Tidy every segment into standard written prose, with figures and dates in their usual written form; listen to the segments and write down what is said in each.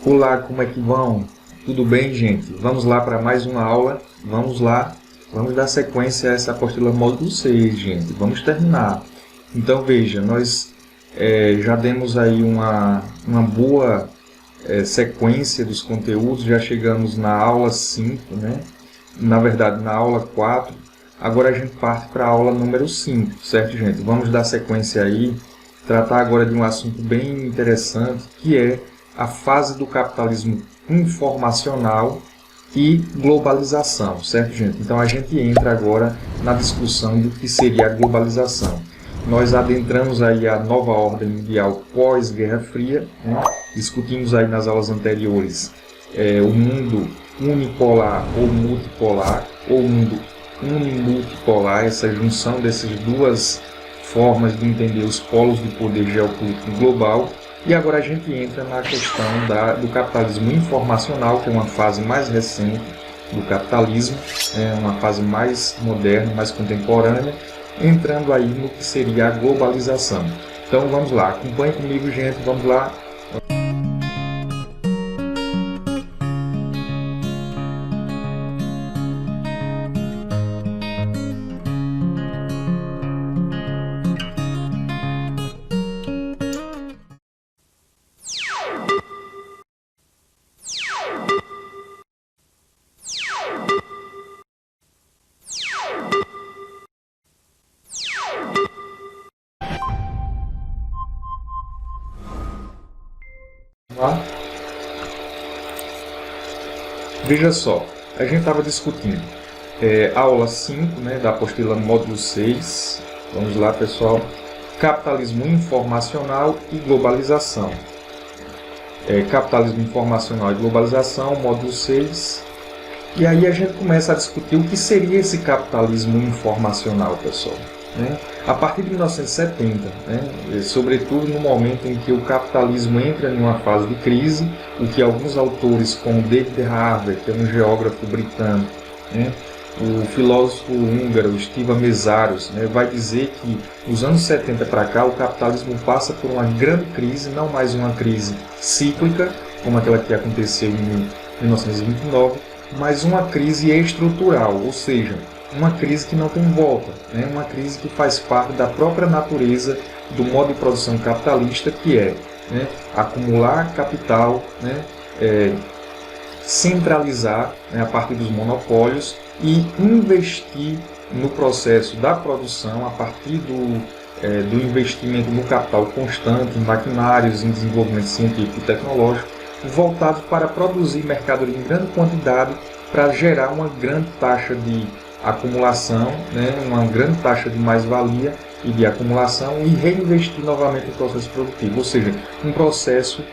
Olá, como é que vão? Tudo bem, gente? Vamos lá para mais uma aula. Vamos lá. Vamos dar sequência a essa apostila módulo 6, gente. Vamos terminar. Então, veja, nós já demos aí uma boa sequência dos conteúdos. Já chegamos na aula 5, né? Na verdade, na aula 4. Agora a gente parte para a aula número 5, certo, gente? Vamos dar sequência aí. Tratar agora de um assunto bem interessante, que é a fase do capitalismo informacional e globalização, certo, gente? Então a gente entra agora na discussão do que seria a globalização. Nós adentramos aí a nova ordem mundial pós-Guerra Fria, né? Discutimos aí nas aulas anteriores o mundo unipolar ou multipolar, ou mundo unimultipolar, essa junção dessas duas formas de entender os polos de poder geopolítico global. E agora a gente entra na questão do capitalismo informacional, que é uma fase mais recente do capitalismo, uma fase mais moderna, mais contemporânea, entrando aí no que seria a globalização. Então vamos lá, acompanhe comigo, gente, vamos lá. Veja só, a gente estava discutindo aula 5, né, da apostila módulo 6. Vamos lá, pessoal. Capitalismo informacional e globalização. Capitalismo informacional e globalização, módulo 6. E aí a gente começa a discutir o que seria esse capitalismo informacional, pessoal. Né? A partir de 1970, né? Sobretudo no momento em que o capitalismo entra em uma fase de crise, o que alguns autores, como David Harvey, que é um geógrafo britânico, né? O filósofo húngaro Stephen Meszaros, né? Vai dizer que nos anos 70 para cá o capitalismo passa por uma grande crise, não mais uma crise cíclica, como aquela que aconteceu em 1929, mas uma crise estrutural, ou seja, uma crise que não tem volta, né? Uma crise que faz parte da própria natureza do modo de produção capitalista, que é, né, acumular capital, né, centralizar, né, a partir dos monopólios e investir no processo da produção a partir do investimento no capital constante, em maquinários, em desenvolvimento científico e tecnológico, voltado para produzir mercadoria em grande quantidade para gerar uma grande taxa de acumulação, né, uma grande taxa de mais-valia e de acumulação e reinvestir novamente no processo produtivo, ou seja, um processo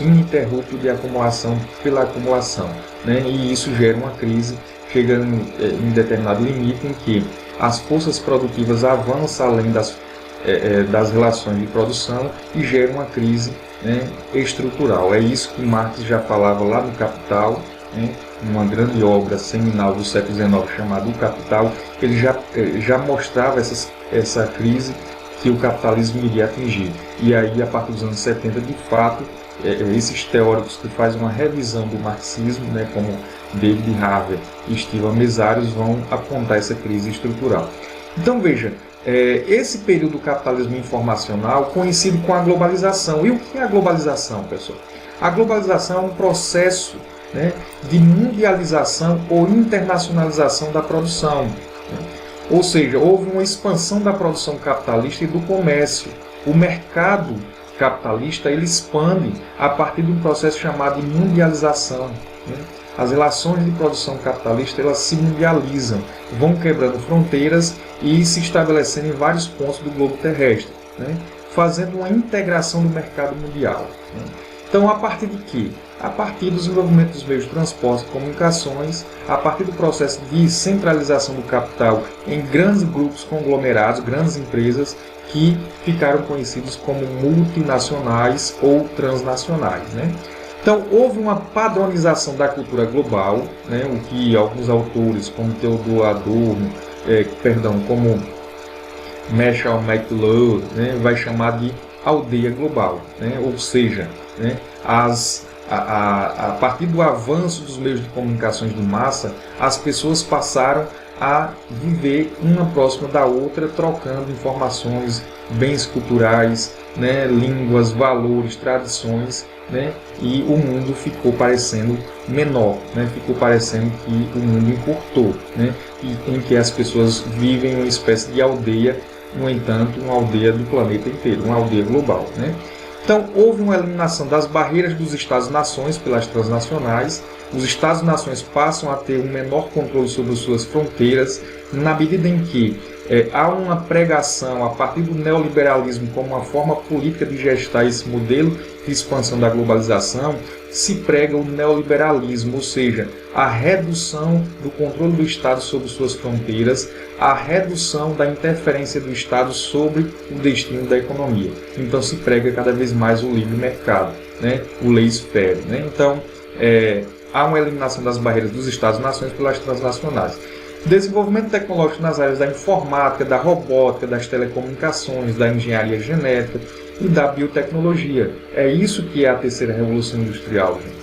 ininterrupto de acumulação pela acumulação, né, e isso gera uma crise, chegando em determinado limite em que as forças produtivas avançam além das relações de produção e gera uma crise, né, estrutural. É isso que Marx já falava lá no Capital, né, uma grande obra seminal do século XIX chamada O Capital. Ele já mostrava essa crise que o capitalismo iria atingir. E aí, a partir dos anos 70, de fato, esses teóricos que fazem uma revisão do marxismo, né, como David Harvey e Stephen Meszaros, vão apontar essa crise estrutural. Então, veja, esse período do capitalismo informacional coincide com a globalização. E o que é a globalização, pessoal? A globalização é um processo, né, de mundialização ou internacionalização da produção. Ou seja, houve uma expansão da produção capitalista e do comércio. O mercado capitalista ele expande a partir de um processo chamado de mundialização. As relações de produção capitalista elas se mundializam, vão quebrando fronteiras e se estabelecendo em vários pontos do globo terrestre, né, fazendo uma integração do mercado mundial. Então, a partir de quê? A partir do desenvolvimento dos meios de transporte e comunicações, a partir do processo de centralização do capital em grandes grupos conglomerados, grandes empresas que ficaram conhecidos como multinacionais ou transnacionais, né? Então, houve uma padronização da cultura global, né, o que alguns autores, como Theodor Adorno, como Marshall McLuhan, né, vai chamar de aldeia global, né, ou seja, né, a partir do avanço dos meios de comunicações de massa, as pessoas passaram a viver uma próxima da outra, trocando informações, bens culturais, né, línguas, valores, tradições, né, e o mundo ficou parecendo menor, né, ficou parecendo que o mundo encurtou, né, em que as pessoas vivem uma espécie de aldeia, no entanto, uma aldeia do planeta inteiro, uma aldeia global, né? Então, houve uma eliminação das barreiras dos Estados-nações pelas transnacionais. Os Estados-nações passam a ter um menor controle sobre suas fronteiras, na medida em que há uma pregação, a partir do neoliberalismo, como uma forma política de gestar esse modelo de expansão da globalização, se prega o neoliberalismo, ou seja, a redução do controle do Estado sobre suas fronteiras, a redução da interferência do Estado sobre o destino da economia. Então se prega cada vez mais o livre mercado, né? O laissez-faire, né? Então há uma eliminação das barreiras dos Estados-nações pelas transnacionais. Desenvolvimento tecnológico nas áreas da informática, da robótica, das telecomunicações, da engenharia genética e da biotecnologia. É isso que é a terceira revolução industrial, gente.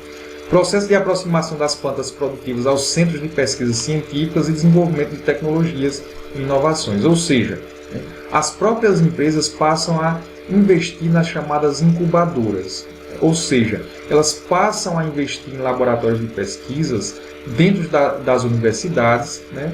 Processo de aproximação das plantas produtivas aos centros de pesquisas científicas e desenvolvimento de tecnologias e inovações. Ou seja, as próprias empresas passam a investir nas chamadas incubadoras. Ou seja, elas passam a investir em laboratórios de pesquisas dentro das universidades, né?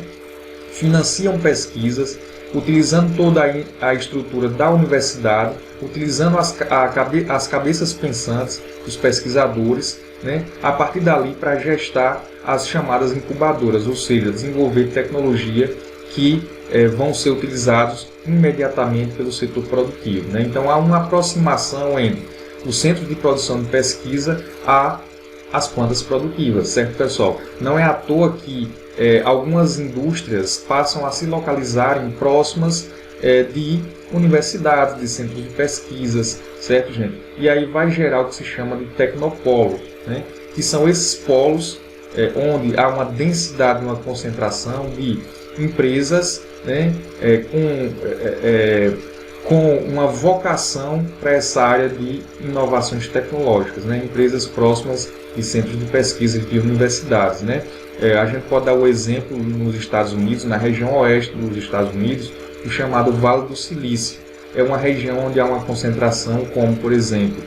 Financiam pesquisas, utilizando toda a estrutura da universidade, utilizando as cabeças pensantes, os pesquisadores, né? A partir dali para gestar as chamadas incubadoras, ou seja, desenvolver tecnologia que vão ser utilizados imediatamente pelo setor produtivo, né? Então há uma aproximação entre o centro de produção de pesquisa às plantas produtivas, certo, pessoal? Não é à toa que algumas indústrias passam a se localizarem próximas de universidades, de centros de pesquisas, certo, gente? E aí vai gerar o que se chama de tecnopolo, né? Que são esses polos onde há uma densidade, uma concentração de empresas, né, com uma vocação para essa área de inovações tecnológicas, né? Empresas próximas de centros de pesquisa de universidades, né? A gente pode dar o exemplo nos Estados Unidos, na região oeste dos Estados Unidos, o chamado Vale do Silício. É uma região onde há uma concentração, como, por exemplo,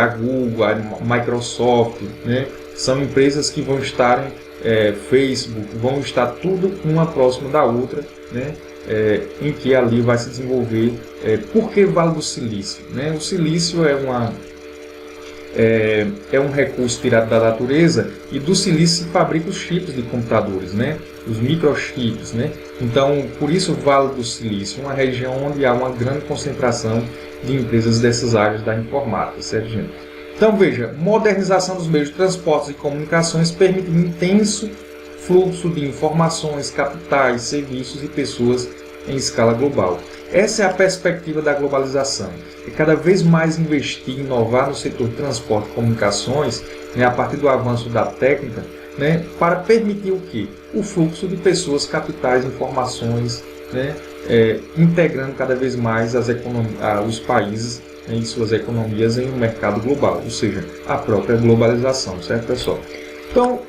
a Google, a Microsoft, né? São empresas que vão estar, Facebook, vão estar tudo uma próxima da outra, né? Em que ali vai se desenvolver. Por que Vale do Silício? Né? O silício é um recurso tirado da natureza, e do silício se fabricam os chips de computadores, né? Os microchips, né? Então, por isso Vale do Silício, uma região onde há uma grande concentração de empresas dessas áreas da informática, certo, gente? Então, veja, modernização dos meios de transportes e comunicações permite um intenso fluxo de informações, capitais, serviços e pessoas em escala global. Essa é a perspectiva da globalização. É cada vez mais investir, inovar no setor de transporte e comunicações, né, a partir do avanço da técnica, né, para permitir o quê? O fluxo de pessoas, capitais, informações, né, integrando cada vez mais os países, né, e suas economias em um mercado global, ou seja, a própria globalização, certo, pessoal? Então,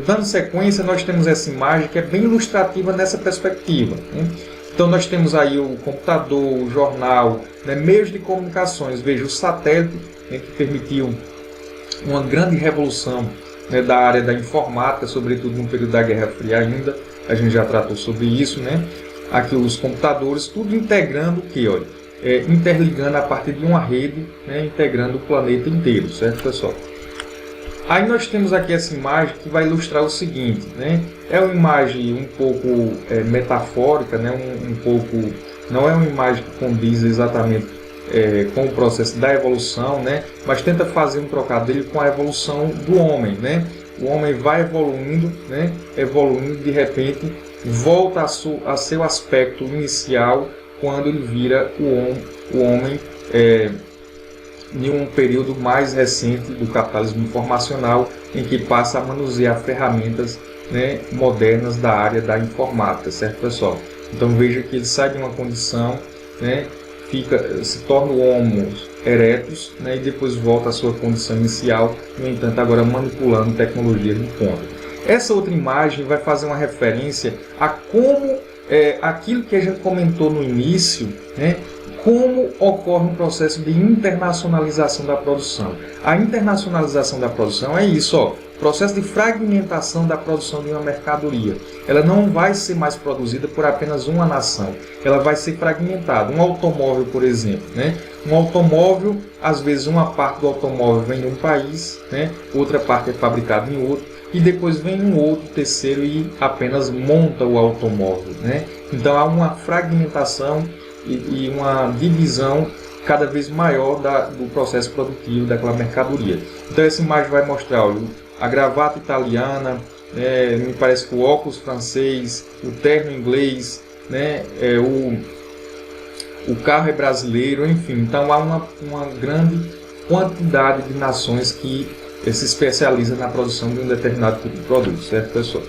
dando sequência, nós temos essa imagem que é bem ilustrativa nessa perspectiva, né? Então nós temos aí o computador, o jornal, né, meios de comunicações, veja, o satélite, né, que permitiu uma grande revolução, né, da área da informática, sobretudo no período da Guerra Fria ainda, a gente já tratou sobre isso, né? Aqui os computadores, tudo integrando o que? Olha, interligando a partir de uma rede, né, integrando o planeta inteiro, certo, pessoal? Aí nós temos aqui essa imagem que vai ilustrar o seguinte, né? É uma imagem um pouco metafórica, né? Não é uma imagem que condiz exatamente com o processo da evolução, né? Mas tenta fazer um trocadilho com a evolução do homem, né? O homem vai evoluindo, né? Evoluindo, de repente volta a seu aspecto inicial quando ele vira o homem em um período mais recente do capitalismo informacional, em que passa a manusear ferramentas, né, modernas da área da informática, certo, pessoal? Então veja que ele sai de uma condição, né, se torna o Homo erectus, né, e depois volta à sua condição inicial, no entanto agora manipulando tecnologias de ponta. Essa outra imagem vai fazer uma referência a como aquilo que a gente comentou no início, né, como ocorre um processo de internacionalização da produção. A internacionalização da produção é isso, ó, processo de fragmentação da produção de uma mercadoria. Ela não vai ser mais produzida por apenas uma nação, ela vai ser fragmentada. Um automóvel, por exemplo, né? Um automóvel, às vezes uma parte do automóvel vem de um país, né? Outra parte é fabricada em outro, e depois vem um outro terceiro e apenas monta o automóvel, né? Então há uma fragmentação e uma divisão cada vez maior do processo produtivo daquela mercadoria. Então essa imagem vai mostrar, olha, a gravata italiana, me parece que o óculos francês, o terno inglês, né, o carro é brasileiro, enfim. Então há uma grande quantidade de nações que se especializam na produção de um determinado tipo de produto, certo, pessoal?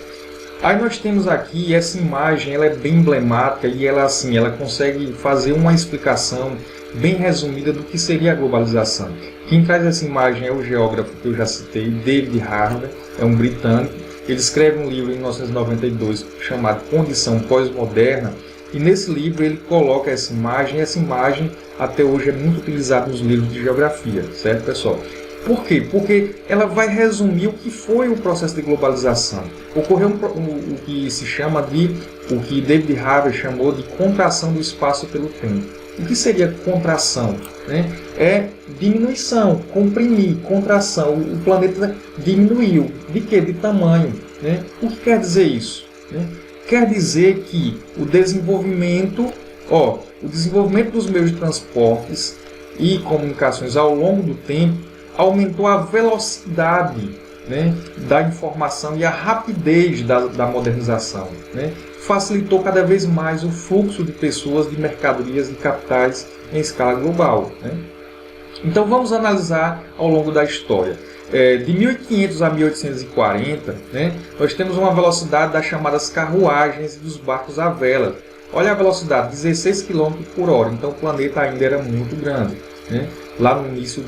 Aí nós temos aqui essa imagem, ela é bem emblemática e ela consegue fazer uma explicação bem resumida do que seria a globalização. Quem traz essa imagem é o geógrafo que eu já citei, David Harvey, é um britânico. Ele escreve um livro em 1992 chamado Condição Pós-Moderna, e nesse livro ele coloca essa imagem, e essa imagem até hoje é muito utilizada nos livros de geografia, certo, pessoal? Por quê? Porque ela vai resumir o que foi o processo de globalização. Ocorreu o que se chama o que David Harvey chamou de contração do espaço pelo tempo. O que seria contração? Né? É diminuição, comprimir, contração. O planeta diminuiu. De quê? De tamanho. Né? O que quer dizer isso? Né? Quer dizer que o desenvolvimento dos meios de transportes e comunicações ao longo do tempo aumentou a velocidade, né, da informação e a rapidez da modernização, né? Facilitou cada vez mais o fluxo de pessoas, de mercadorias, de capitais em escala global, né? Então vamos analisar ao longo da história. De 1500 a 1840, né, nós temos uma velocidade das chamadas carruagens e dos barcos à vela. Olha a velocidade, 16 km por hora, então o planeta ainda era muito grande, né? Lá no início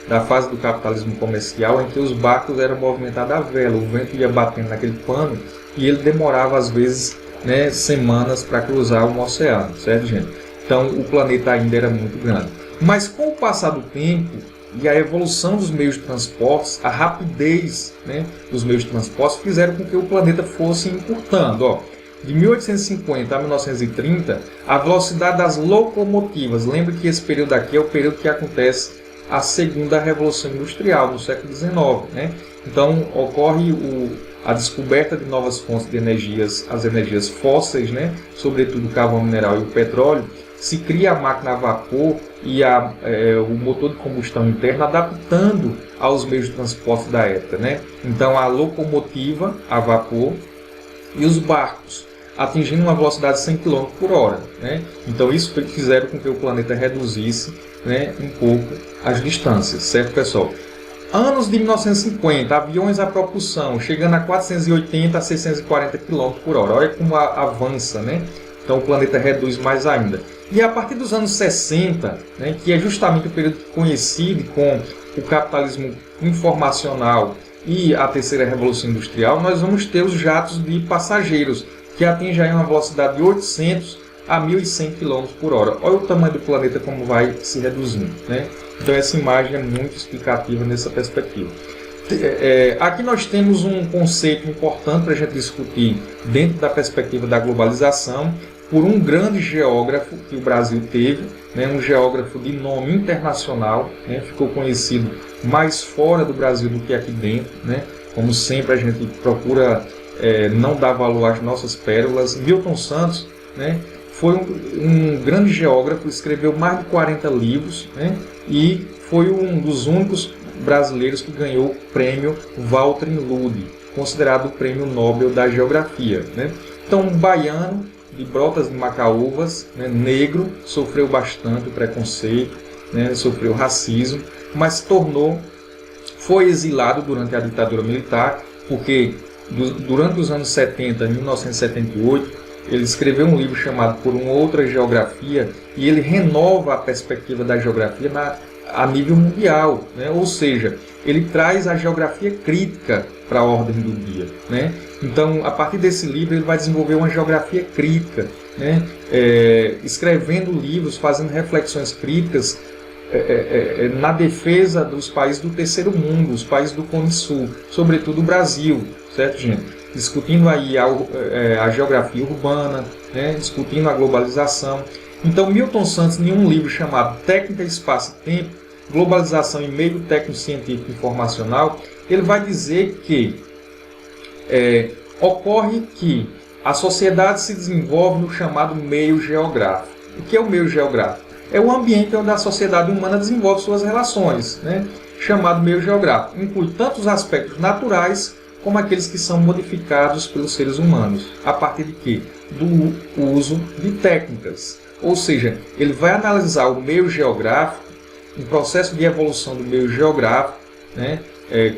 da fase do capitalismo comercial, em que os barcos eram movimentados à vela, o vento ia batendo naquele pano e ele demorava às vezes, né, semanas para cruzar um oceano, certo, gente? Então o planeta ainda era muito grande. Mas com o passar do tempo e a evolução dos meios de transportes, a rapidez, né, dos meios de transportes fizeram com que o planeta fosse encurtando. De 1850 a 1930, a velocidade das locomotivas, lembre que esse período aqui é o período que acontece a segunda revolução industrial, no século XIX, né? Então ocorre a descoberta de novas fontes de energias, as energias fósseis, né? Sobretudo o carvão mineral e o petróleo. Se cria a máquina a vapor e o motor de combustão interna, adaptando aos meios de transporte da época, né? Então a locomotiva a vapor e os barcos atingindo uma velocidade de 100 km por hora, né? Então isso fizeram com que o planeta reduzisse, né, um pouco as distâncias, certo, pessoal? Anos de 1950, aviões a propulsão, chegando a 480 a 640 km por hora. Olha como avança, né? Então o planeta reduz mais ainda. E a partir dos anos 60, né, que é justamente o período que coincide com o capitalismo informacional e a terceira revolução industrial, nós vamos ter os jatos de passageiros, que atingem aí uma velocidade de 800 a 1.100 km por hora. Olha o tamanho do planeta como vai se reduzindo, né? Então essa imagem é muito explicativa nessa perspectiva. Aqui nós temos um conceito importante para a gente discutir dentro da perspectiva da globalização, por um grande geógrafo que o Brasil teve, né? Um geógrafo de nome internacional, né? Ficou conhecido mais fora do Brasil do que aqui dentro, né? Como sempre a gente procura não dar valor às nossas pérolas. Milton Santos, né, foi um grande geógrafo, escreveu mais de 40 livros, né, e foi um dos únicos brasileiros que ganhou o prêmio Walter Ludwig, considerado o prêmio Nobel da Geografia, né? Então, um baiano de Brotas de Macaúvas, né, negro, sofreu bastante o preconceito, né, sofreu racismo, mas foi exilado durante a ditadura militar, porque durante os anos 70, 1978, ele escreveu um livro chamado Por uma Outra Geografia, e ele renova a perspectiva da geografia a nível mundial, né? Ou seja, ele traz a geografia crítica para a ordem do dia, né? Então, a partir desse livro, ele vai desenvolver uma geografia crítica, né? Escrevendo livros, fazendo reflexões críticas na defesa dos países do terceiro mundo, os países do Cone Sul, sobretudo o Brasil, certo, gente? Discutindo aí a geografia urbana, né? Discutindo a globalização. Então, Milton Santos, em um livro chamado Técnica, Espaço e Tempo, Globalização e Meio Técnico-Científico Informacional, ele vai dizer que ocorre que a sociedade se desenvolve no chamado meio geográfico. O que é o meio geográfico? É o ambiente onde a sociedade humana desenvolve suas relações, né? Chamado meio geográfico. Inclui tanto os aspectos naturais como aqueles que são modificados pelos seres humanos. A partir de quê? Do uso de técnicas. Ou seja, ele vai analisar o meio geográfico, um processo de evolução do meio geográfico, né,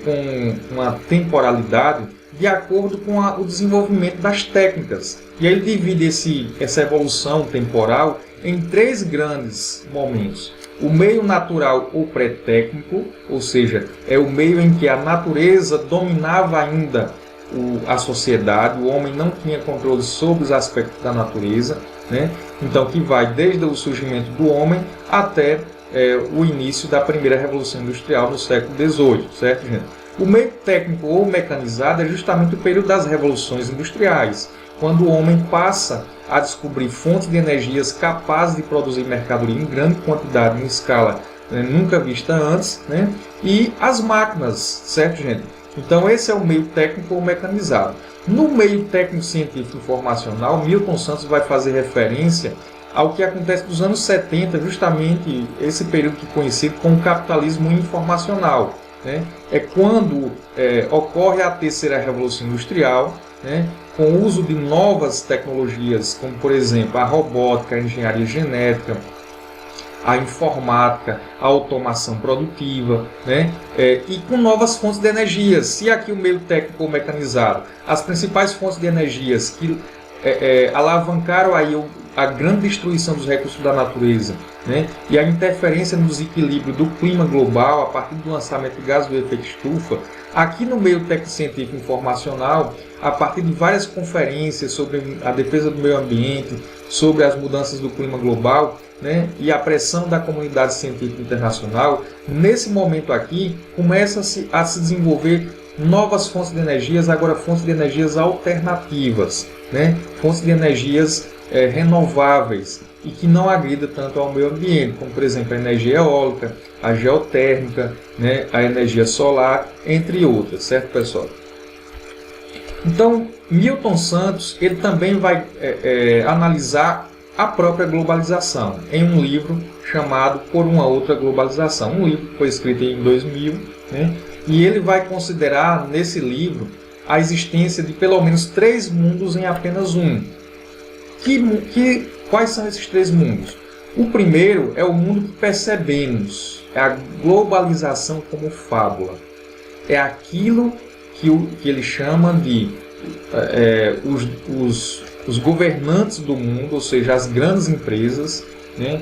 com uma temporalidade, de acordo com o desenvolvimento das técnicas. E aí ele divide essa evolução temporal em 3 grandes momentos. O meio natural ou pré-técnico, ou seja, é o meio em que a natureza dominava ainda a sociedade, o homem não tinha controle sobre os aspectos da natureza, né? Então, que vai desde o surgimento do homem até o início da primeira Revolução Industrial no século XVIII, certo, gente? O meio técnico ou mecanizado é justamente o período das revoluções industriais, quando o homem passa a descobrir fontes de energias capazes de produzir mercadoria em grande quantidade, em escala nunca vista antes, né? E as máquinas, certo, gente? Então, esse é o meio técnico ou mecanizado. No meio técnico científico informacional, Milton Santos vai fazer referência ao que acontece dos anos 70, justamente esse período que é conhecido como capitalismo informacional, né? É quando ocorre a terceira revolução industrial, né? Com o uso de novas tecnologias, como por exemplo a robótica, a engenharia genética, a informática, a automação produtiva, né? E com novas fontes de energia. Se aqui o meio técnico ou mecanizado, as principais fontes de energias que alavancaram aí a grande destruição dos recursos da natureza, né? E a interferência no desequilíbrio do clima global a partir do lançamento de gases do efeito estufa, aqui no meio técnico-científico informacional, a partir de várias conferências sobre a defesa do meio ambiente, sobre as mudanças do clima global, né, e a pressão da comunidade científica internacional, nesse momento aqui, começa a se desenvolver novas fontes de energias, agora fontes de energias alternativas, né, fontes de energias renováveis e que não agridam tanto ao meio ambiente, como por exemplo a energia eólica, a geotérmica, né, a energia solar, entre outras, certo, pessoal? Então, Milton Santos ele também vai analisar a própria globalização em um livro chamado Por uma Outra Globalização, um livro que foi escrito em 2000, né? E ele vai considerar nesse livro a existência de pelo menos 3 mundos em apenas um. Quais são esses 3 mundos? O primeiro é o mundo que percebemos, é a globalização como fábula. É aquilo que ele chama de os governantes do mundo, ou seja, as grandes empresas, né,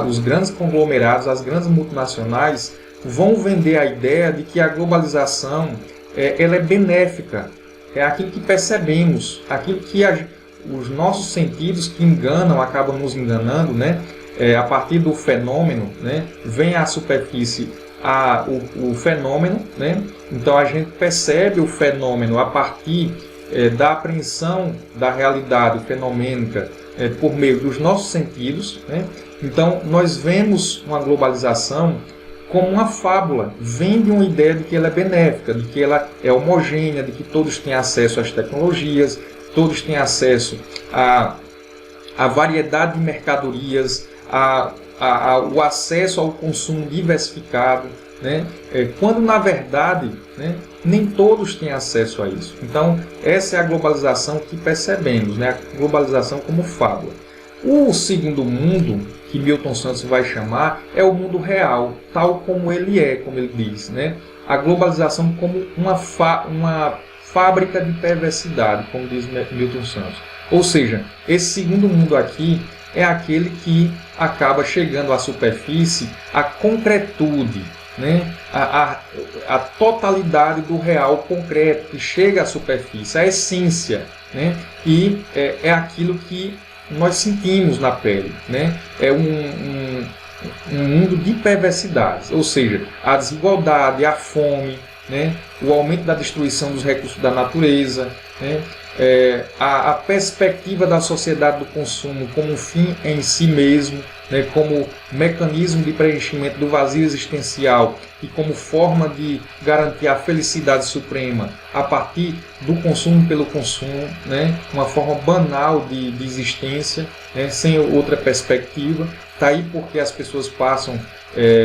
os grandes conglomerados, as grandes multinacionais, vão vender a ideia de que a globalização ela é benéfica. É aquilo que percebemos, aquilo que os nossos sentidos que enganam, acabam nos enganando, né? A partir do fenômeno, né? Vem à superfície o fenômeno, né? Então a gente percebe o fenômeno a partir da apreensão da realidade fenomênica por meio dos nossos sentidos, né? Então nós vemos uma globalização como uma fábula, vende uma ideia de que ela é benéfica, de que ela é homogênea, de que todos têm acesso às tecnologias, todos têm acesso à variedade de mercadorias, o acesso ao consumo diversificado, né? Quando na verdade, né, nem todos têm acesso a isso. Então essa é a globalização que percebemos, né? A globalização como fábula. O segundo mundo, que Milton Santos vai chamar é o mundo real, tal como ele é, como ele diz, né? A globalização como uma fábrica de perversidade, como diz Milton Santos. Ou seja, esse segundo mundo aqui é aquele que acaba chegando à superfície, à concretude, né? a totalidade do real concreto, que chega à superfície, a essência, né? E é aquilo que nós sentimos na pele, né? É um mundo de perversidades, ou seja, a desigualdade, a fome, né? O aumento da destruição dos recursos da natureza, né? A perspectiva da sociedade do consumo como um fim em si mesmo, né? Como mecanismo de preenchimento do vazio existencial e como forma de garantir a felicidade suprema a partir do consumo pelo consumo, né? Uma forma banal de existência, né? Sem outra perspectiva. Está aí porque as pessoas passam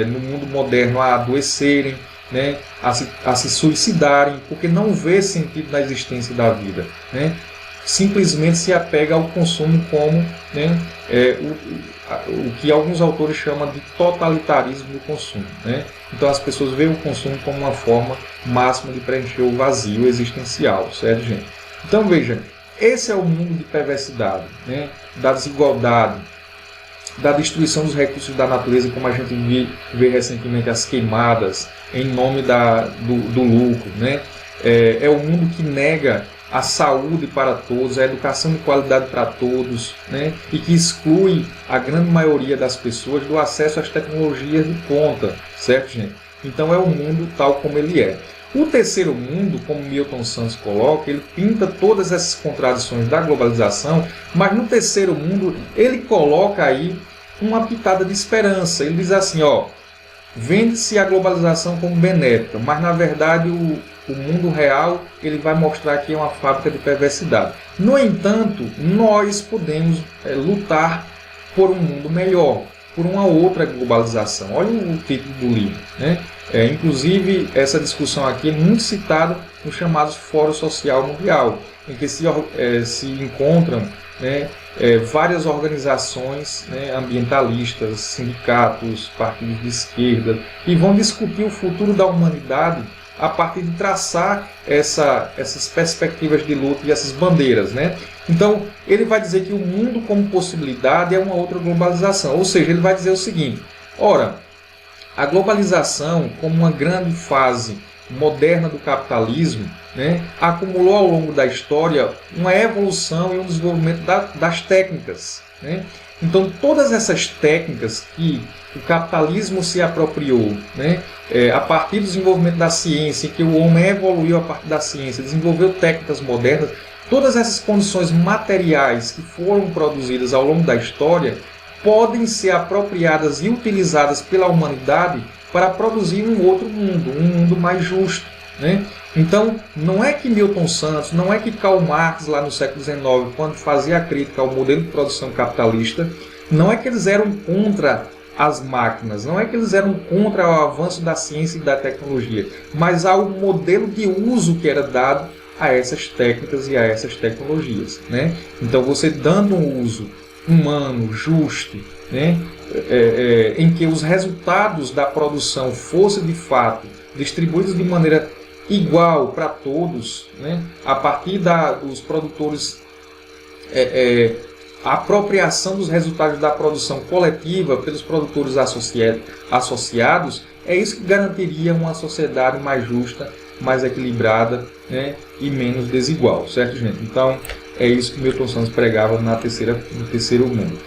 no mundo moderno a adoecerem, né, a se suicidarem, porque não vê sentido na existência da vida, né? Simplesmente se apega ao consumo como, né, o que alguns autores chamam de totalitarismo do consumo, né? Então as pessoas veem o consumo como uma forma máxima de preencher o vazio existencial, certo, gente? Então veja, esse é o mundo de perversidade, né, da desigualdade, da destruição dos recursos da natureza, como a gente vê recentemente as queimadas em nome do lucro, né? É o mundo que nega a saúde para todos, a educação de qualidade para todos, né? E que exclui a grande maioria das pessoas do acesso às tecnologias de ponta, certo, gente? Então é o mundo tal como ele é. O terceiro mundo, como Milton Santos coloca, ele pinta todas essas contradições da globalização, mas no terceiro mundo ele coloca aí uma pitada de esperança. Ele diz assim, ó, vende-se a globalização como benéfica, mas na verdade o mundo real ele vai mostrar que é uma fábrica de perversidade. No entanto, nós podemos lutar por um mundo melhor, por uma outra globalização. Olha o título do livro, né? Inclusive, essa discussão aqui é muito citada nos chamados Fórum Social Mundial, em que se encontram, né, várias organizações, né, ambientalistas, sindicatos, partidos de esquerda, e vão discutir o futuro da humanidade a partir de traçar essas perspectivas de luta e essas bandeiras, né? Então, ele vai dizer que o mundo como possibilidade é uma outra globalização, ou seja, ele vai dizer o seguinte, ora, a globalização como uma grande fase moderna do capitalismo, né, acumulou ao longo da história uma evolução e um desenvolvimento das técnicas, né? Então, todas essas técnicas que o capitalismo se apropriou, né, a partir do desenvolvimento da ciência, que o homem evoluiu a partir da ciência, desenvolveu técnicas modernas, todas essas condições materiais que foram produzidas ao longo da história podem ser apropriadas e utilizadas pela humanidade para produzir um outro mundo, um mundo mais justo, né? Então, não é que Milton Santos, não é que Karl Marx, lá no século XIX, quando fazia a crítica ao modelo de produção capitalista, não é que eles eram contra as máquinas, não é que eles eram contra o avanço da ciência e da tecnologia, mas ao modelo de uso que era dado a essas técnicas e a essas tecnologias, né? Então, você dando um uso humano, justo, né, em que os resultados da produção fossem de fato distribuídos de maneira igual para todos, né, a partir dos produtores, a apropriação dos resultados da produção coletiva pelos produtores associados, é isso que garantiria uma sociedade mais justa, mais equilibrada, né, e menos desigual, certo, gente? Então, é isso que Milton Santos pregava no terceiro mundo.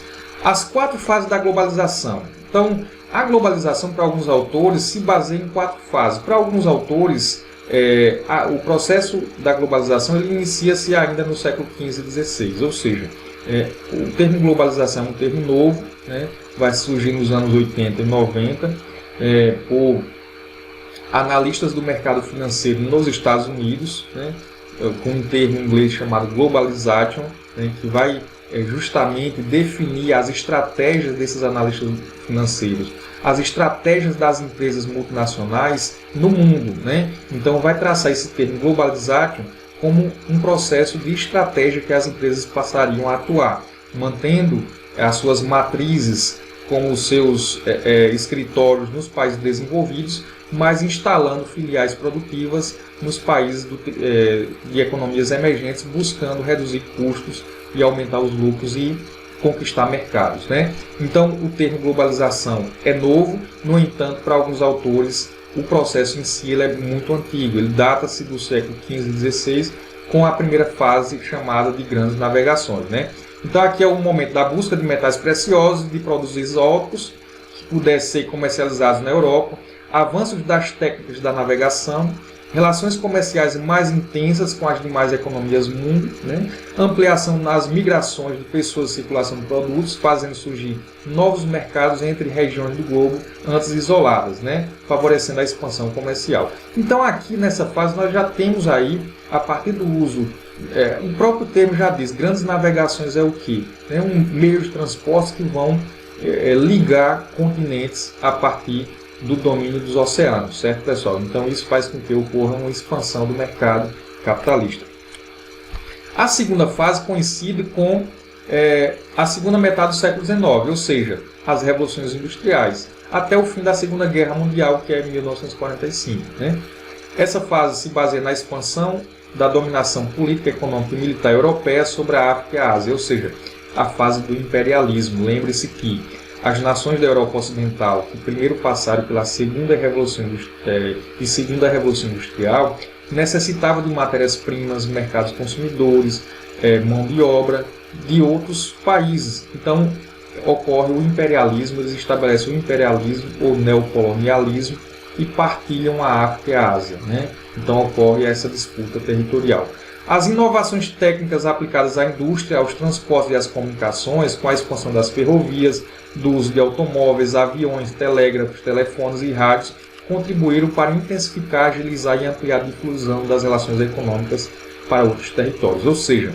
As 4 fases da globalização. Então, a globalização, para alguns autores, se baseia em 4 fases. Para alguns autores, o processo da globalização ele inicia-se ainda no século XV e XVI. Ou seja, o termo globalização é um termo novo, né, vai surgir nos anos 80 e 90, por analistas do mercado financeiro nos Estados Unidos, né, com um termo em inglês chamado globalization, né, que vai justamente definir as estratégias desses analistas financeiros, as estratégias das empresas multinacionais no mundo, né? Então vai traçar esse termo globalization como um processo de estratégia que as empresas passariam a atuar, mantendo as suas matrizes com os seus escritórios nos países desenvolvidos, mas instalando filiais produtivas nos países de economias emergentes, buscando reduzir custos e aumentar os lucros e conquistar mercados, né? Então, o termo globalização é novo, no entanto, para alguns autores, o processo em si ele é muito antigo, ele data-se do século XV e XVI, com a primeira fase chamada de grandes navegações, né? Então, aqui é o momento da busca de metais preciosos, de produtos exóticos que pudessem ser comercializados na Europa, avanços das técnicas da navegação, relações comerciais mais intensas com as demais economias do mundo, né? Ampliação nas migrações de pessoas e circulação de produtos, fazendo surgir novos mercados entre regiões do globo antes isoladas, né? Favorecendo a expansão comercial. Então aqui nessa fase nós já temos aí, a partir do uso, o próprio termo já diz, grandes navegações é o quê? É um meio de transporte que vão ligar continentes a partir do domínio dos oceanos, certo, pessoal? Então isso faz com que ocorra uma expansão do mercado capitalista. A segunda fase coincide com a segunda metade do século XIX, ou seja, as revoluções industriais, até o fim da Segunda Guerra Mundial, que é em 1945. Né? Essa fase se baseia na expansão da dominação política, econômica e militar europeia sobre a África e a Ásia, ou seja, a fase do imperialismo. Lembre-se que as nações da Europa Ocidental, que primeiro passaram pela Segunda Revolução Industrial, necessitavam de matérias-primas, mercados consumidores, mão de obra de outros países. Então, ocorre o imperialismo, eles estabelecem o imperialismo ou neocolonialismo e partilham a África e a Ásia. Né? Então, ocorre essa disputa territorial. As inovações técnicas aplicadas à indústria, aos transportes e às comunicações, com a expansão das ferrovias, do uso de automóveis, aviões, telégrafos, telefones e rádios, contribuíram para intensificar, agilizar e ampliar a difusão das relações econômicas para outros territórios. Ou seja,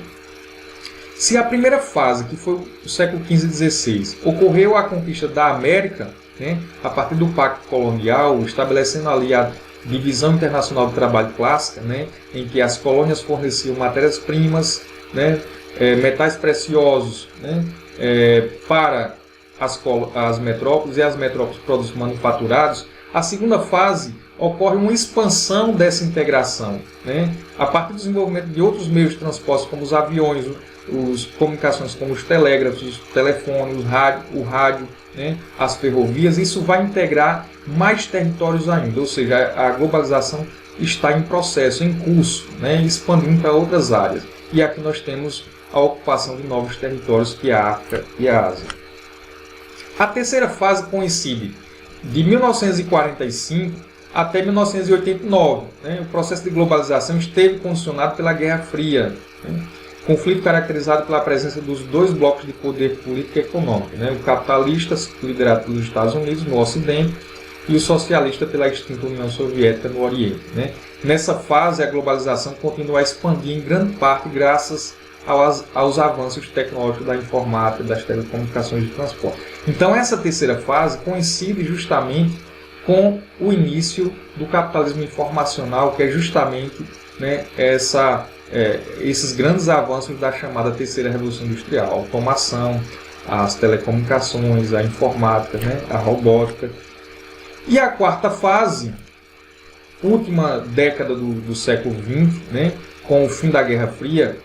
se a primeira fase, que foi o século XV e XVI, ocorreu a conquista da América, né, a partir do Pacto Colonial, estabelecendo ali a Divisão Internacional do Trabalho clássica, né, em que as colônias forneciam matérias-primas, né, metais preciosos, né, para as metrópoles, e as metrópoles produtos manufaturados. A segunda fase ocorre uma expansão dessa integração, né, a partir do desenvolvimento de outros meios de transporte, como os aviões, as comunicações como os telégrafos, os telefones, o rádio, né, as ferrovias. Isso vai integrar mais territórios ainda, ou seja, a globalização está em processo, em curso, né, expandindo para outras áreas. E aqui nós temos a ocupação de novos territórios, que é a África e a Ásia. A terceira fase coincide de 1945 até 1989. Né? O processo de globalização esteve condicionado pela Guerra Fria, né? Conflito caracterizado pela presença dos dois blocos de poder político e econômico, né? O capitalista, liderado pelos Estados Unidos no Ocidente, e o socialista pela extinta União Soviética no Oriente. Né? Nessa fase, a globalização continua a expandir em grande parte graças aos avanços tecnológicos da informática, das telecomunicações e transporte. Então, essa terceira fase coincide justamente com o início do capitalismo informacional, que é justamente, né, esses grandes avanços da chamada terceira revolução industrial, a automação, as telecomunicações, a informática, né, a robótica. E a quarta fase, última década do século XX, né, com o fim da Guerra Fria,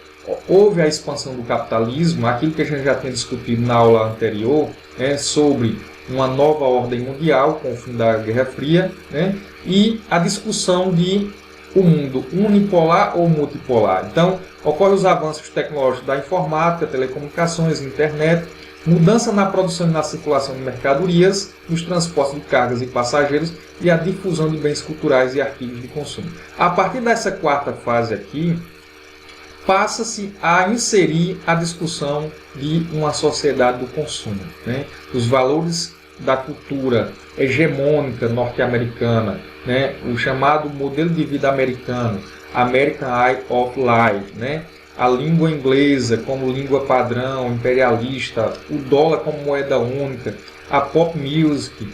houve a expansão do capitalismo, aquilo que a gente já tinha discutido na aula anterior, né, sobre uma nova ordem mundial com o fim da Guerra Fria, né, e a discussão de o mundo unipolar ou multipolar. Então, ocorrem os avanços tecnológicos da informática, telecomunicações, internet, mudança na produção e na circulação de mercadorias, nos transportes de cargas e passageiros e a difusão de bens culturais e artigos de consumo. A partir dessa quarta fase aqui, passa-se a inserir a discussão de uma sociedade do consumo, né? Os valores da cultura hegemônica norte-americana, né? O chamado modelo de vida americano, American Way of Life, né? A língua inglesa como língua padrão, imperialista, o dólar como moeda única, a pop music,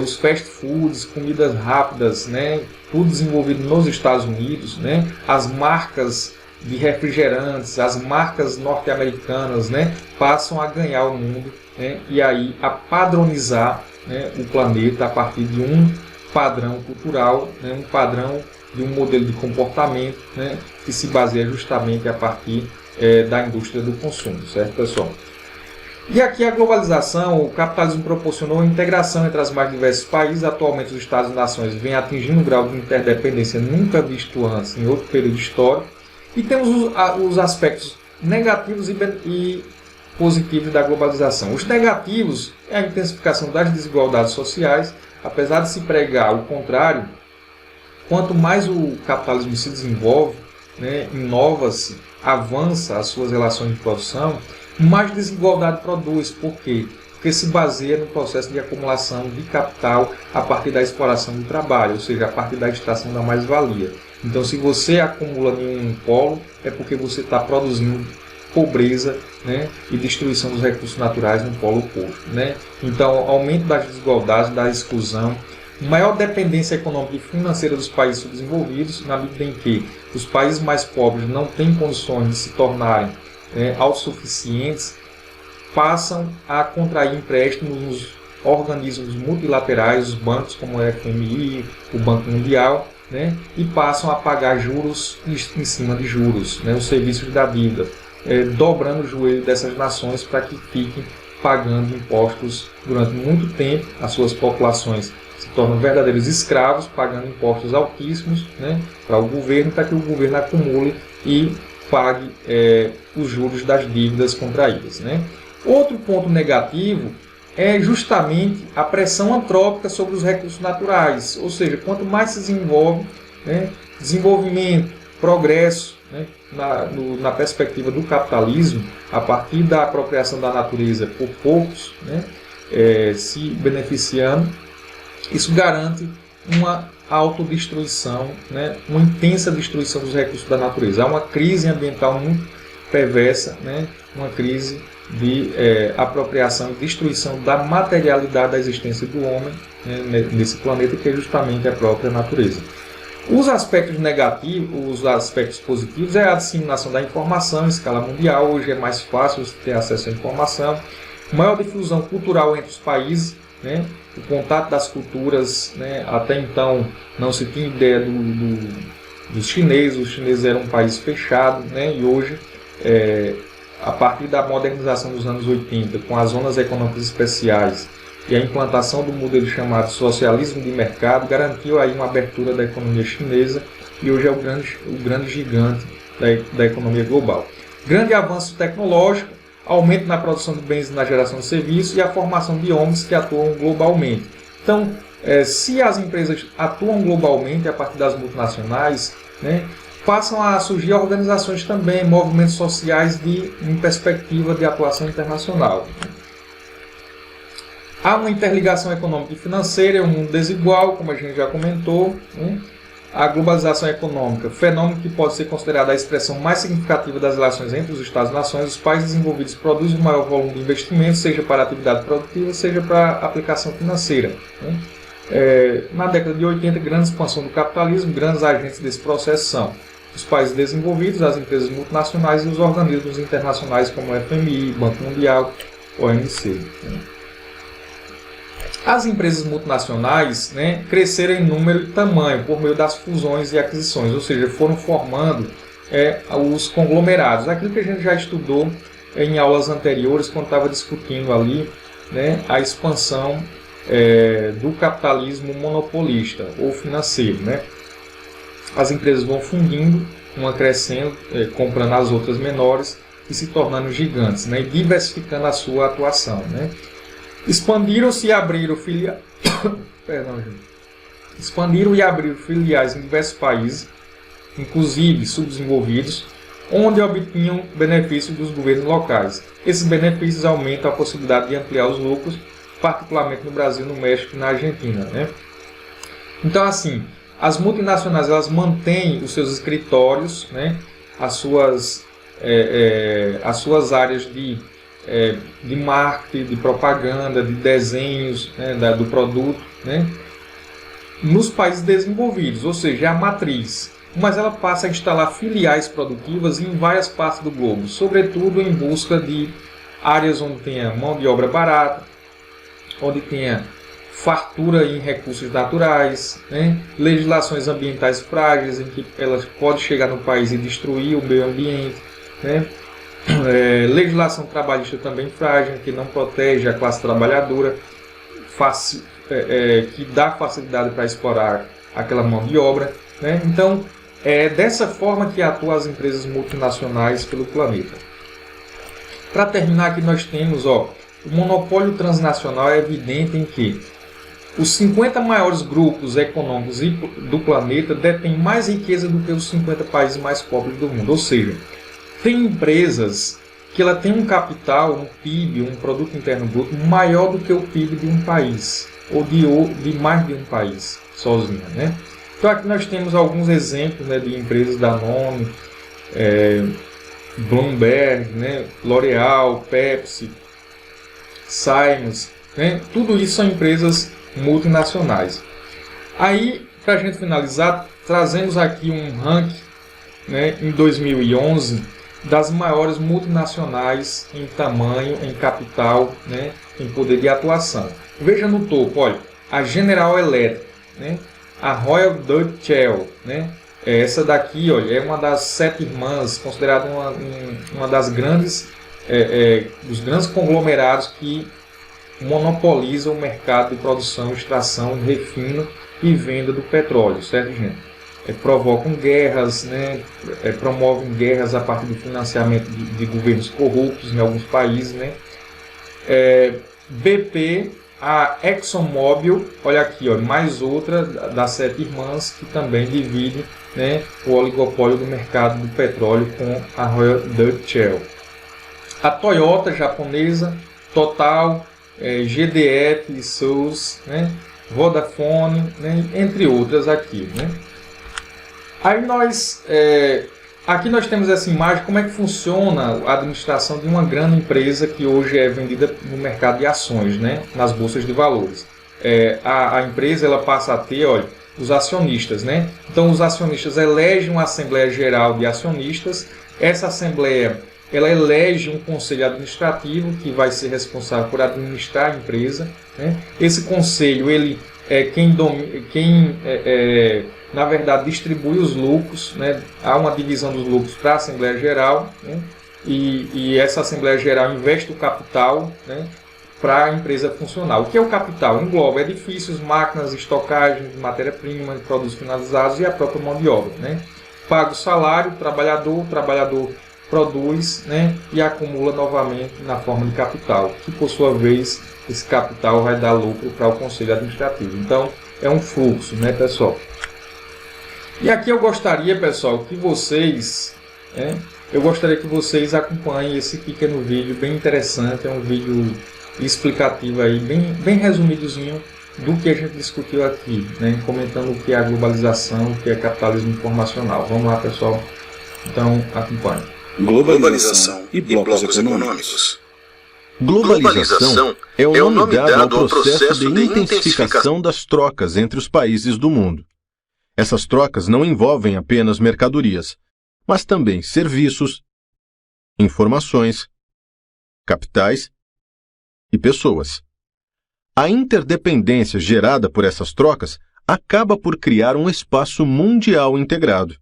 os fast foods, comidas rápidas, né? Tudo desenvolvido nos Estados Unidos, né? As marcas de refrigerantes, as marcas norte-americanas, né, passam a ganhar o mundo, né, e aí a padronizar, né, o planeta a partir de um padrão cultural, né, um padrão de um modelo de comportamento, né, que se baseia justamente a partir da indústria do consumo, certo, pessoal? E aqui a globalização, o capitalismo proporcionou a integração entre os mais diversos países. Atualmente os Estados e nações vêm atingindo um grau de interdependência nunca visto antes em outro período histórico. E temos os aspectos negativos e positivos da globalização. Os negativos é a intensificação das desigualdades sociais. Apesar de se pregar o contrário, quanto mais o capitalismo se desenvolve, né, inova-se, avança as suas relações de produção, mais desigualdade produz. Por quê? Porque se baseia no processo de acumulação de capital a partir da exploração do trabalho, ou seja, a partir da extração da mais-valia. Então, se você acumula em um polo, é porque você está produzindo pobreza, né, e destruição dos recursos naturais no polo oposto, né? Então, aumento das desigualdades, da exclusão, maior dependência econômica e financeira dos países subdesenvolvidos, na medida em que os países mais pobres não têm condições de se tornarem autossuficientes, passam a contrair empréstimos nos organismos multilaterais, os bancos como o FMI, o Banco Mundial, né, e passam a pagar juros em cima de juros, né, os serviços da dívida, dobrando o joelho dessas nações para que fiquem pagando impostos durante muito tempo. As suas populações se tornam verdadeiros escravos, pagando impostos altíssimos, né, para o governo, para que o governo acumule e pague os juros das dívidas contraídas, né? Outro ponto negativo é justamente a pressão antrópica sobre os recursos naturais, ou seja, quanto mais se desenvolve, né, desenvolvimento, progresso, né, na perspectiva do capitalismo, a partir da apropriação da natureza por poucos, né, se beneficiando, isso garante uma autodestruição, né, uma intensa destruição dos recursos da natureza. Há uma crise ambiental muito perversa, né, uma crise de apropriação e destruição da materialidade da existência do homem, né, nesse planeta, que é justamente a própria natureza. Os aspectos negativos, os aspectos positivos é a disseminação da informação em escala mundial. Hoje é mais fácil você ter acesso à informação, maior difusão cultural entre os países, né, o contato das culturas, né, até então não se tinha ideia dos chineses. Os chineses eram um país fechado, né, e hoje, a partir da modernização dos anos 80, com as zonas econômicas especiais e a implantação do modelo chamado socialismo de mercado, garantiu aí uma abertura da economia chinesa, e hoje é o grande gigante da economia global. Grande avanço tecnológico, aumento na produção de bens e na geração de serviços, e a formação de homens que atuam globalmente. Então, se as empresas atuam globalmente a partir das multinacionais, né, passam a surgir organizações também, movimentos sociais em perspectiva de atuação internacional. Há uma interligação econômica e financeira, um mundo desigual, como a gente já comentou, né? A globalização econômica, fenômeno que pode ser considerado a expressão mais significativa das relações entre os Estados e nações. Os países desenvolvidos produzem um maior volume de investimento, seja para a atividade produtiva, seja para a aplicação financeira, né? Na década de 80, grande expansão do capitalismo, grandes agentes desse processo são os países desenvolvidos, as empresas multinacionais e os organismos internacionais como o FMI, Banco Mundial, OMC. Né? As empresas multinacionais, né, cresceram em número e tamanho por meio das fusões e aquisições, ou seja, foram formando os conglomerados. Aquilo que a gente já estudou em aulas anteriores, quando estava discutindo ali, né, a expansão do capitalismo monopolista ou financeiro. Né? As empresas vão fundindo, uma crescendo, comprando as outras menores e se tornando gigantes, né, e diversificando a sua atuação. Né? Expandiram-se e abriram Expandiram e abriram filiais em diversos países, inclusive subdesenvolvidos, onde obtinham benefícios dos governos locais. Esses benefícios aumentam a possibilidade de ampliar os lucros, particularmente no Brasil, no México e na Argentina. Né? Então, assim, as multinacionais, elas mantêm os seus escritórios, né, as suas áreas de marketing, de propaganda, de desenhos, né, do produto, né, nos países desenvolvidos, ou seja, é a matriz. mas ela passa a instalar filiais produtivas em várias partes do globo, sobretudo em busca de áreas onde tenha mão de obra barata, onde tenha fartura em recursos naturais, né? Legislações ambientais frágeis, em que elas podem chegar no país e destruir o meio ambiente, né? Legislação trabalhista também frágil, que não protege a classe trabalhadora, que dá facilidade para explorar aquela mão de obra, né? Então, é dessa forma que atuam as empresas multinacionais pelo planeta. Para terminar, aqui nós temos o monopólio transnacional é evidente em que os 50 maiores grupos econômicos do planeta detêm mais riqueza do que os 50 países mais pobres do mundo. Ou seja, tem empresas que ela tem um capital, um PIB, um produto interno bruto maior do que o PIB de um país, ou de mais de um país sozinho, né? Então aqui nós temos alguns exemplos, né, de empresas da Danone, Bloomberg, né, L'Oréal, Pepsi, Siemens, né? Tudo isso são empresas multinacionais. Aí, para a gente finalizar, trazemos aqui um ranking, né, em 2011 das maiores multinacionais em tamanho, em capital, né, em poder de atuação. Veja no topo, olha, a General Electric, né, a Royal Dutch Shell, né, essa daqui, olha, é uma das 7 irmãs, considerada uma das grandes, dos grandes conglomerados que monopolizam o mercado de produção, extração, refino e venda do petróleo, certo, gente? Provocam guerras, né? Promovem guerras a partir do financiamento de governos corruptos em alguns países, né? BP, a ExxonMobil, olha aqui, ó, mais outra das 7 irmãs que também divide, né, o oligopólio do mercado do petróleo com a Royal Dutch Shell. A Toyota japonesa, Total, GDF, SUS, né, Vodafone, né, entre outras aqui, né? Aí aqui nós temos essa imagem, como é que funciona a administração de uma grande empresa que hoje é vendida no mercado de ações, né, nas bolsas de valores. A empresa ela passa a ter, olha, os acionistas, né? Então os acionistas elegem uma Assembleia Geral de Acionistas. Essa Assembleia ela elege um conselho administrativo que vai ser responsável por administrar a empresa, né? Esse conselho ele é quem na verdade distribui os lucros, né? Há uma divisão dos lucros para a Assembleia Geral, né? E essa Assembleia Geral investe o capital, né, para a empresa funcionar. O que é o capital? Engloba edifícios, máquinas, estocagem, matéria-prima, produtos finalizados e a própria mão de obra, né? Paga o salário, o trabalhador produz, né, e acumula novamente na forma de capital, que por sua vez esse capital vai dar lucro para o conselho administrativo. Então é um fluxo, né, pessoal? E aqui eu gostaria, pessoal, que vocês acompanhem esse pequeno vídeo bem interessante. É um vídeo explicativo aí, bem resumidozinho do que a gente discutiu aqui, né, comentando o que é a globalização, o que é capitalismo informacional. Vamos lá, pessoal? Então acompanhe. Globalização e blocos econômicos. Globalização é o nome dado ao processo de intensificação das trocas entre os países do mundo. Essas trocas não envolvem apenas mercadorias, mas também serviços, informações, capitais e pessoas. A interdependência gerada por essas trocas acaba por criar um espaço mundial integrado.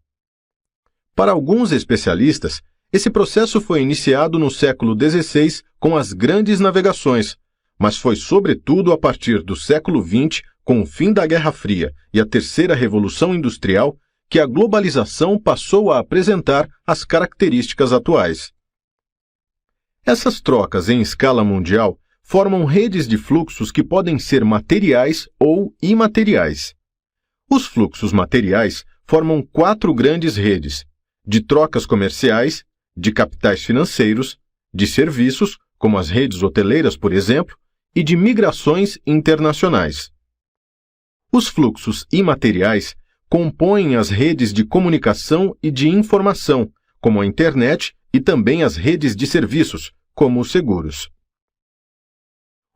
Para alguns especialistas, esse processo foi iniciado no século XVI com as grandes navegações, mas foi sobretudo a partir do século XX, com o fim da Guerra Fria e a Terceira Revolução Industrial, que a globalização passou a apresentar as características atuais. Essas trocas em escala mundial formam redes de fluxos que podem ser materiais ou imateriais. Os fluxos materiais formam 4 grandes redes: de trocas comerciais, de capitais financeiros, de serviços, como as redes hoteleiras, por exemplo, e de migrações internacionais. Os fluxos imateriais compõem as redes de comunicação e de informação, como a internet, e também as redes de serviços, como os seguros.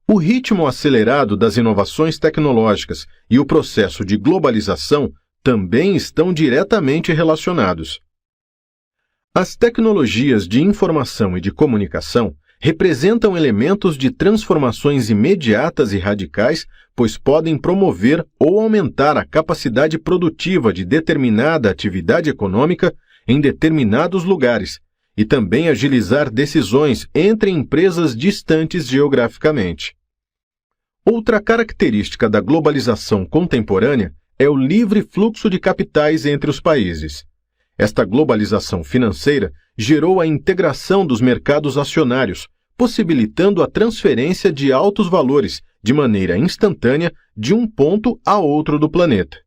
O ritmo acelerado das inovações tecnológicas e o processo de globalização também estão diretamente relacionados. As tecnologias de informação e de comunicação representam elementos de transformações imediatas e radicais, pois podem promover ou aumentar a capacidade produtiva de determinada atividade econômica em determinados lugares e também agilizar decisões entre empresas distantes geograficamente. Outra característica da globalização contemporânea é o livre fluxo de capitais entre os países. Esta globalização financeira gerou a integração dos mercados acionários, possibilitando a transferência de altos valores de maneira instantânea de um ponto a outro do planeta.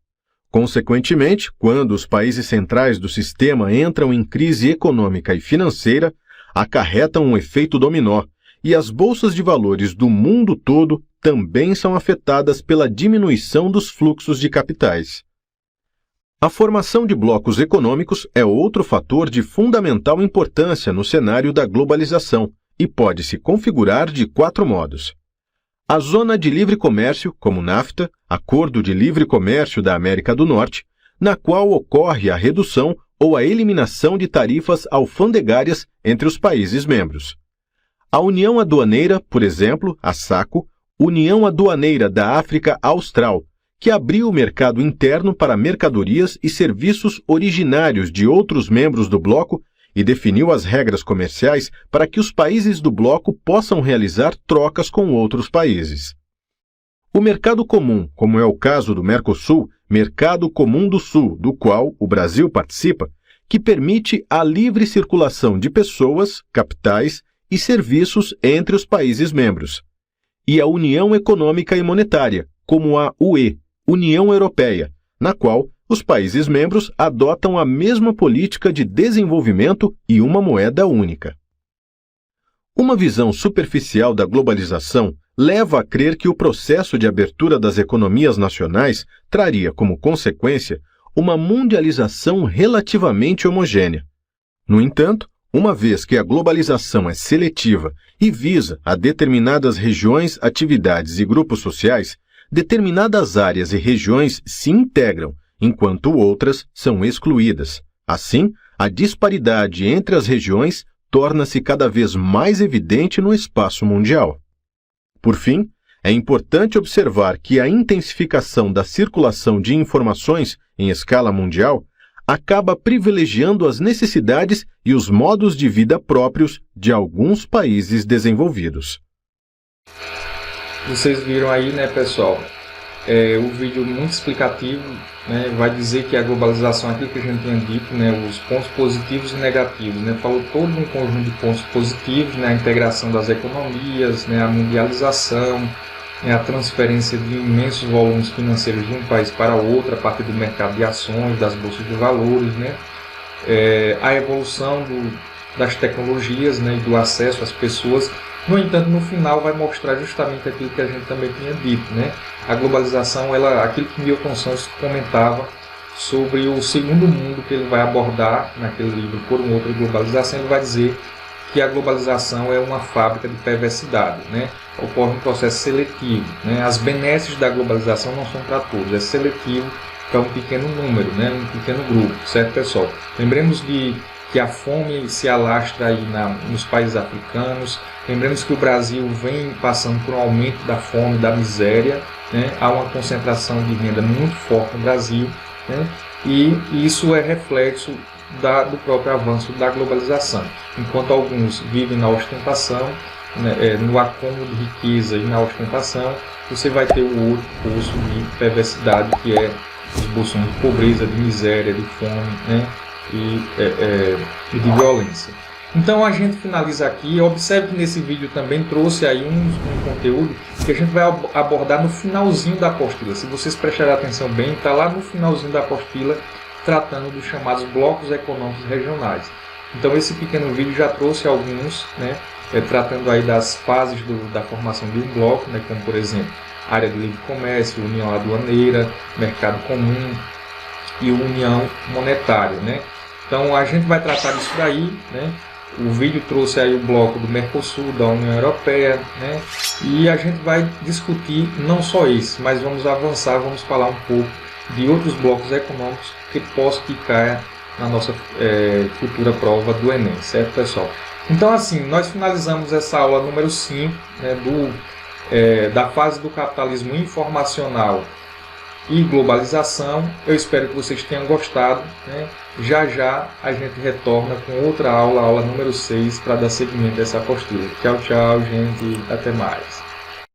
Consequentemente, quando os países centrais do sistema entram em crise econômica e financeira, acarretam um efeito dominó, e as bolsas de valores do mundo todo também são afetadas pela diminuição dos fluxos de capitais. A formação de blocos econômicos é outro fator de fundamental importância no cenário da globalização e pode se configurar de 4 modos. A Zona de Livre Comércio, como NAFTA, Acordo de Livre Comércio da América do Norte, na qual ocorre a redução ou a eliminação de tarifas alfandegárias entre os países membros. A União Aduaneira, por exemplo, a SACO, União Aduaneira da África Austral, que abriu o mercado interno para mercadorias e serviços originários de outros membros do bloco e definiu as regras comerciais para que os países do bloco possam realizar trocas com outros países. O Mercado Comum, como é o caso do Mercosul, Mercado Comum do Sul, do qual o Brasil participa, que permite a livre circulação de pessoas, capitais e serviços entre os países membros. E a União Econômica e Monetária, como a UE, União Europeia, na qual os países membros adotam a mesma política de desenvolvimento e uma moeda única. Uma visão superficial da globalização leva a crer que o processo de abertura das economias nacionais traria como consequência uma mundialização relativamente homogênea. No entanto, uma vez que a globalização é seletiva e visa a determinadas regiões, atividades e grupos sociais, determinadas áreas e regiões se integram, enquanto outras são excluídas. Assim, a disparidade entre as regiões torna-se cada vez mais evidente no espaço mundial. Por fim, é importante observar que a intensificação da circulação de informações em escala mundial acaba privilegiando as necessidades e os modos de vida próprios de alguns países desenvolvidos. Vocês viram aí, né, pessoal? O vídeo muito explicativo, né, vai dizer que a globalização, aquilo que a gente tinha dito, né, os pontos positivos e negativos, né, falou todo um conjunto de pontos positivos, né, a integração das economias, né, a mundialização, né, a transferência de imensos volumes financeiros de um país para outro a partir do mercado de ações, das bolsas de valores, né, a evolução das tecnologias, né, e do acesso às pessoas. No entanto, no final vai mostrar justamente aquilo que a gente também tinha dito, né? A globalização, aquilo que Milton Santos comentava sobre o segundo mundo que ele vai abordar naquele livro, Por um Outro Globalização, ele vai dizer que a globalização é uma fábrica de perversidade, né? Ocorre um processo seletivo, né? As benesses da globalização não são para todos, é seletivo para um pequeno número, né? Um pequeno grupo, certo, pessoal? Lembremos que a fome se alastra aí nos países africanos. Lembremos que o Brasil vem passando por um aumento da fome, da miséria, né? Há uma concentração de renda muito forte no Brasil, né? E isso é reflexo do próprio avanço da globalização. Enquanto alguns vivem na ostentação, né, no acúmulo de riqueza e na ostentação, você vai ter o outro poço de perversidade, que é os bolsões de pobreza, de miséria, de fome, né? E de violência. Então a gente finaliza aqui. Observe que nesse vídeo também trouxe aí um conteúdo que a gente vai abordar no finalzinho da apostila. Se vocês prestarem atenção bem, está lá no finalzinho da apostila, tratando dos chamados blocos econômicos regionais. Então esse pequeno vídeo já trouxe alguns, né, tratando aí das fases da formação de um bloco, né, como por exemplo, área de livre comércio, união aduaneira, mercado comum e união monetária, né? Então a gente vai tratar disso daí, né? O vídeo trouxe aí o bloco do Mercosul, da União Europeia, né? E a gente vai discutir não só esse, mas vamos avançar, vamos falar um pouco de outros blocos econômicos que caia na nossa futura prova do Enem, certo, pessoal? Então, assim, nós finalizamos essa aula número 5, né, da fase do capitalismo informacional e globalização. Eu espero que vocês tenham gostado, né? Já já a gente retorna com outra aula, aula número 6, para dar seguimento a essa apostila. Tchau, tchau, gente. Até mais.